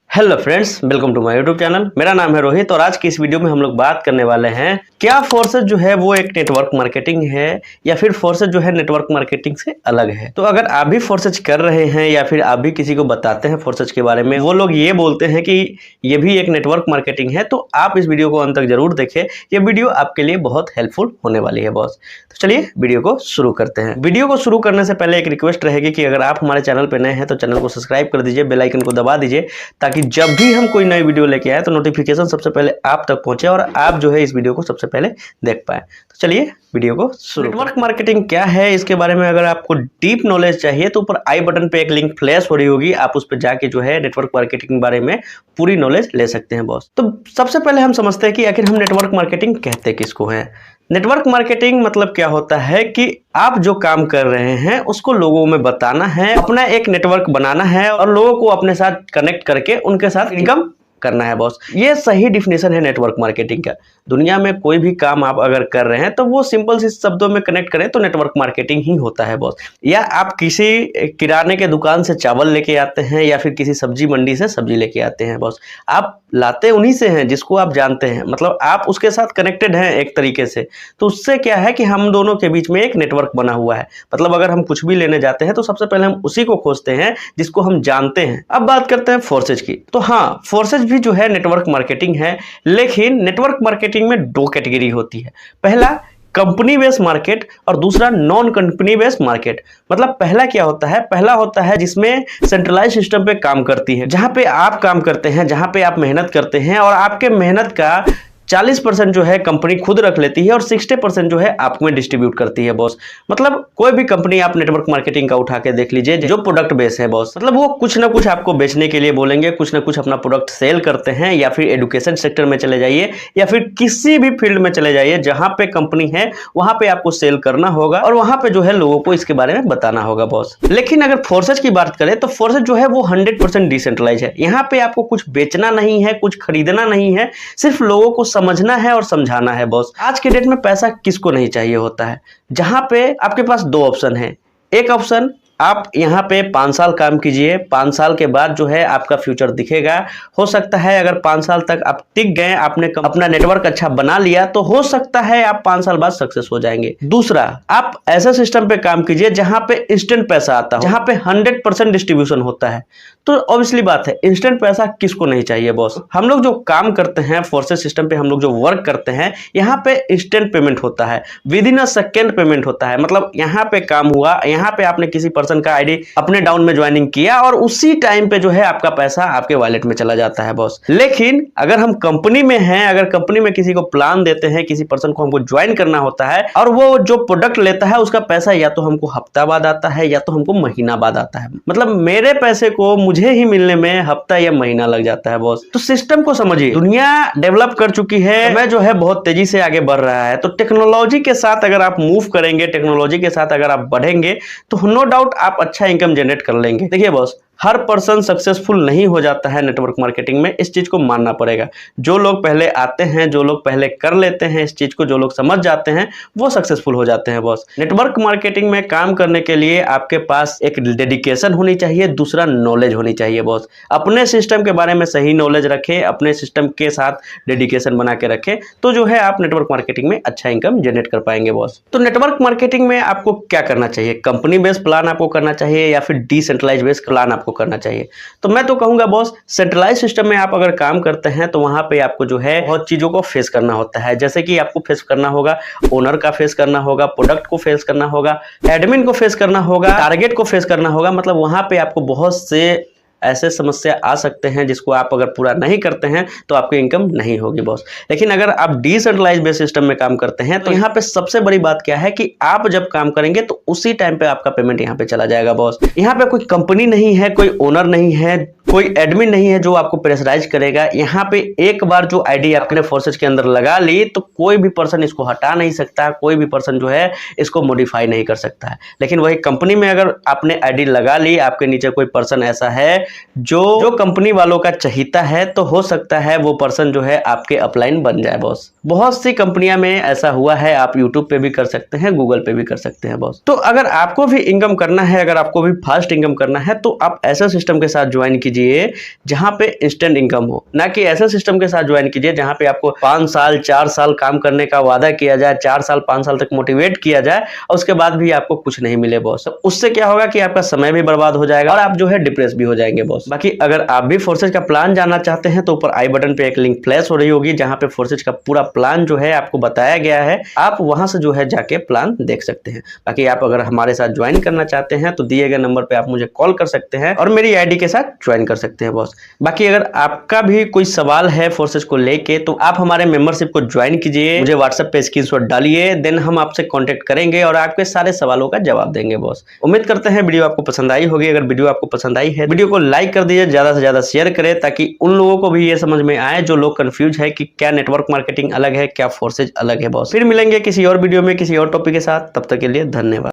Hello friends, welcome to my YouTube channel. मेरा नाम है रोहित और आज की इस वीडियो में हम लोग बात करने वाले हैं क्या फोर्सेज जो है वो एक नेटवर्क मार्केटिंग है या फिर फोर्सेज जो है नेटवर्क मार्केटिंग से अलग है। तो अगर आप भी फोर्सेज कर रहे हैं या फिर आप भी किसी को बताते हैं फोर्सेज के बारे में, वो लोग ये बोलते हैं कि ये भी एक नेटवर्क मार्केटिंग है, तो आप इस वीडियो को अंत तक जरूर देखें। ये वीडियो आपके लिए बहुत हेल्पफुल होने वाली है बॉस। तो चलिए वीडियो को शुरू करते हैं। वीडियो को शुरू करने से पहले एक रिक्वेस्ट रहेगी कि अगर आप हमारे चैनल पर नए हैं तो चैनल को सब्सक्राइब कर दीजिए, बेल आइकन को दबा दीजिए, ताकि जब भी हम कोई नई वीडियो लेके आए तो नोटिफिकेशन सबसे पहले आप तक पहुंचे और आप जो है इस वीडियो को सबसे पहले देख पाए। तो चलिए वीडियो को शुरू। नेटवर्क मार्केटिंग क्या है, इसके बारे में अगर आपको डीप नॉलेज चाहिए तो ऊपर आई बटन पे एक लिंक फ्लैश हो रही होगी, आप उस पर जाके जो है नेटवर्क मार्केटिंग के बारे में पूरी नॉलेज ले सकते हैं बॉस। तो सबसे पहले हम समझते हैं कि आखिर हम नेटवर्क मार्केटिंग कहते किसको हैं। नेटवर्क मार्केटिंग मतलब क्या होता है कि आप जो काम कर रहे हैं उसको लोगों में बताना है, अपना एक नेटवर्क बनाना है और लोगों को अपने साथ कनेक्ट करके उनके साथ इनकम करना है बॉस। ये सही डिफिनेशन है नेटवर्क मार्केटिंग का। दुनिया में कोई भी काम आप अगर कर रहे हैं तो वो सिंपल सी शब्दों में कनेक्ट करें तो नेटवर्क मार्केटिंग ही होता है बॉस। या आप किसी किराने के दुकान से चावल लेके आते हैं या फिर किसी सब्जी मंडी से सब्जी लेके आते हैं बॉस, आप लाते उन्हीं से हैं जिसको आप जानते हैं, मतलब आप उसके साथ कनेक्टेड हैं एक तरीके से। तो उससे क्या है कि हम दोनों के बीच में एक नेटवर्क बना हुआ है। मतलब अगर हम कुछ भी लेने जाते हैं तो सबसे पहले हम उसी को खोजते हैं जिसको हम जानते हैं। अब बात करते हैं फोर्सेज की। तो हाँ, फोर्सेज भी जो है नेटवर्क मार्केटिंग है, लेकिन नेटवर्क मार्केटिंग में दो कैटेगरी होती है। पहला कंपनी बेस्ड मार्केट और दूसरा नॉन कंपनी बेस्ड मार्केट। मतलब पहला क्या होता है, पहला होता है जिसमें सेंट्रलाइज सिस्टम पे काम करती है, जहां पे आप काम करते हैं, जहां पे आप मेहनत करते हैं और आपके मेहनत का 40% जो है कंपनी खुद रख लेती है और 60% जो है आप में डिस्ट्रीब्यूट करती है बॉस। मतलब कोई भी कंपनी आप नेटवर्क मार्केटिंग का उठा के देख लीजिए जो प्रोडक्ट बेस है बॉस, मतलब वो कुछ ना कुछ आपको बेचने के लिए बोलेंगे, कुछ ना कुछ अपना प्रोडक्ट सेल करते हैं। या फिर एजुकेशन सेक्टर में चले जाइए या फिर किसी भी फील्ड में चले जाइए जहां पे कंपनी है वहां पे आपको सेल करना होगा और वहां पे जो है लोगों को इसके बारे में बताना होगा बॉस। लेकिन अगर फोर्सेज की बात करें तो फोर्सेज जो है वो 100% डिसेंट्रलाइज है। यहाँ पे आपको कुछ बेचना नहीं है, कुछ खरीदना नहीं है, सिर्फ लोगों को समझना है और समझाना है बॉस। आज के डेट में पैसा किसको नहीं चाहिए होता है, जहां पे आपके पास दो ऑप्शन है। एक ऑप्शन, आप यहाँ पे 5 साल काम कीजिए, 5 साल के बाद जो है आपका फ्यूचर दिखेगा। हो सकता है अगर 5 साल तक आप टिक गए, आपने अपना नेटवर्क अच्छा बना लिया, तो हो सकता है आप 5 साल बाद सक्सेस हो जाएंगे। दूसरा, आप ऐसे सिस्टम पे काम कीजिए जहां पे इंस्टेंट पैसा आता हो, जहां पे 100% डिस्ट्रीब्यूशन होता है। तो ऑब्वियसली बात है, इंस्टेंट पैसा किसको नहीं चाहिए बॉस। हम लोग जो काम करते हैं फोर्सेज सिस्टम पे, हम लोग जो वर्क करते हैं, यहाँ पे इंस्टेंट पेमेंट होता है, with in a second payment होता है। मतलब यहाँ पे काम हुआ, यहाँ पे आपने किसी पर्सन का आईडी अपने डाउन में ज्वाइनिंग किया और उसी टाइम पे जो है आपका पैसा आपके वॉलेट में चला जाता है बॉस। लेकिन अगर हम कंपनी में हैं, अगर कंपनी में किसी को प्लान देते हैं, किसी पर्सन को हमको ज्वाइन करना होता है और वो जो प्रोडक्ट लेता है उसका पैसा या तो हमको हफ्ता बाद आता है या तो हमको महीना बाद आता है। मतलब मेरे पैसे को मुझे ही मिलने में हफ्ता या महीना लग जाता है बॉस। तो सिस्टम को समझिए, दुनिया डेवलप कर चुकी है, समय जो है बहुत तेजी से आगे बढ़ रहा है। तो टेक्नोलॉजी के साथ अगर आप मूव करेंगे, टेक्नोलॉजी के साथ अगर आप बढ़ेंगे तो नो डाउट आप अच्छा इनकम जनरेट कर लेंगे। देखिए बॉस, हर पर्सन सक्सेसफुल नहीं हो जाता है नेटवर्क मार्केटिंग में, इस चीज को मानना पड़ेगा। जो लोग पहले आते हैं, जो लोग पहले कर लेते हैं इस चीज को, जो लोग समझ जाते हैं, वो सक्सेसफुल हो जाते हैं बॉस। नेटवर्क मार्केटिंग में काम करने के लिए आपके पास एक डेडिकेशन होनी चाहिए, दूसरा नॉलेज होनी चाहिए बॉस। अपने सिस्टम के बारे में सही नॉलेज रखें, अपने सिस्टम के साथ डेडिकेशन बना के रखें, तो जो है आप नेटवर्क मार्केटिंग में अच्छा इनकम जनरेट कर पाएंगे बॉस। तो नेटवर्क मार्केटिंग में आपको क्या करना चाहिए, कंपनी बेस्ड प्लान आपको करना चाहिए या फिर डिसेंट्रलाइज बेस्ड प्लान आपको करना चाहिए। तो मैं तो कहूंगा बॉस, सेंट्रलाइज सिस्टम में आप अगर काम करते हैं तो वहां पे आपको जो है बहुत चीजों को फेस करना होता है। जैसे कि आपको फेस करना होगा ओनर का, फेस करना होगा प्रोडक्ट को, फेस करना होगा एडमिन को, फेस करना होगा टारगेट को, फेस करना होगा। मतलब वहां पे आपको बहुत से ऐसे समस्या आ सकते हैं जिसको आप अगर पूरा नहीं करते हैं तो आपकी इनकम नहीं होगी बॉस। लेकिन अगर आप डिसेंट्रलाइज बेस्ड सिस्टम में काम करते हैं तो यहाँ पे सबसे बड़ी बात क्या है कि आप जब काम करेंगे तो उसी टाइम पे आपका पेमेंट यहाँ पे चला जाएगा बॉस। यहाँ पे कोई कंपनी नहीं है, कोई ओनर नहीं है, कोई एडमिन नहीं है जो आपको प्रेशराइज करेगा। यहाँ पे एक बार जो आईडी आपने फोर्सेज के अंदर लगा ली तो कोई भी पर्सन इसको हटा नहीं सकता, कोई भी पर्सन जो है इसको मॉडिफाई नहीं कर सकता है। लेकिन वही कंपनी में अगर आपने आईडी लगा ली, आपके नीचे कोई पर्सन ऐसा है जो कंपनी वालों का चहीता है, तो हो सकता है वो पर्सन जो है आपके अपलाइन बन जाए बॉस। बहुत सी कंपनियां में ऐसा हुआ है, आप यूट्यूब पे भी कर सकते हैं, गूगल पे भी कर सकते हैं बॉस। तो अगर आपको भी इनकम करना है, अगर आपको भी फास्ट इनकम करना है, तो आप ऐसा सिस्टम के साथ ज्वाइन कीजिए जहां पे इंस्टेंट इनकम हो, ना कि ऐसा सिस्टम के साथ ज्वाइन कीजिए जहां पे आपको 5 साल 4 साल काम करने का वादा किया जाए, 4 साल 5 साल तक मोटिवेट किया जाए और उसके बाद भी आपको कुछ नहीं मिले बॉस। उससे क्या होगा कि आपका समय भी बर्बाद हो जाएगा और आप जो है डिप्रेस भी हो जाएंगे बॉस। बाकी अगर आप भी फोर्सेज का प्लान जानना चाहते हैं तो ऊपर आई बटन पे एक लिंक फ्लैश हो रही होगी जहां पे फोर्सेज का पूरा प्लान जो है आपको बताया गया है, आप वहां से जो है जाके प्लान देख सकते हैं। बाकी आप अगर हमारे साथ ज्वाइन करना चाहते हैं तो दिए गए नंबर पे आप मुझे कॉल कर सकते हैं और मेरी आईडी के साथ ज्वाइन कर सकते हैं बॉस। बाकी अगर आपका भी कोई सवाल है फोर्सेज को लेके तो आप हमारे मेंबरशिप को ज्वाइन कीजिए, मुझे व्हाट्सएप पे स्क्रीनशॉट डालिए, देन हम आपसे कांटेक्ट करेंगे और आपके सारे सवालों का जवाब देंगे बॉस। उम्मीद करते हैं वीडियो आपको पसंद आई होगी। अगर वीडियो आपको पसंद आई है, वीडियो को लाइक कर दीजिए, ज्यादा से ज्यादा शेयर करें ताकि उन लोगों को भी ये समझ में आए जो लोग कंफ्यूज है कि क्या नेटवर्क मार्केटिंग अलग है, क्या फोर्सेज अलग है बॉस। फिर मिलेंगे किसी और वीडियो में किसी और टॉपिक के साथ, तब तक के लिए धन्यवाद।